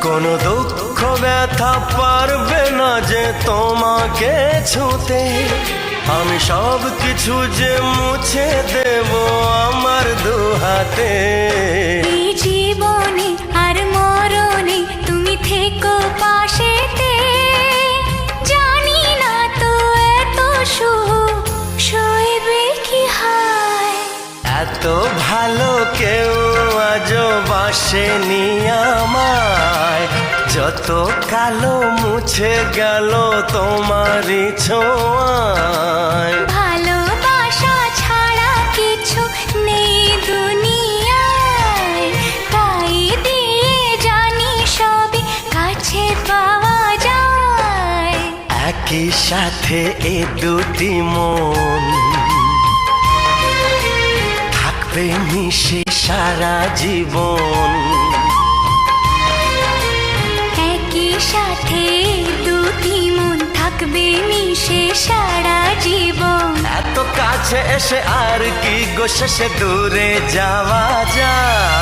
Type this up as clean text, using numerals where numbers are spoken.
কোনো দুঃখ ব্যথা পারবে না যে তোমাকে ছুঁতে। আমি সব কিছু যে মুছে দেব আমার দুহাতে। এই জীবনে আর মরণে তুমি থেকো পাশেতে। জানি না তো এত সুখ সইবে কি হয়। এত ভালো কেউ আজও বাসেনি আমায়। যত কালো মুছে গেল তোমারই ছোঁয়ায়। ভালোবাসা ছাড়া কিছু নেই দুনিয়ায়। তাই দিয়ে জানি সবই কাছে পাওয়া যায়। একই সাথে এ দুটি মন থাকবে মিশে সারা জীবন। একই সাথে দুটি মন থাকবে মিশে সারা জীবন। এত কাছে এসে আর কি গো শেষে দূরে যাওয়া যায়।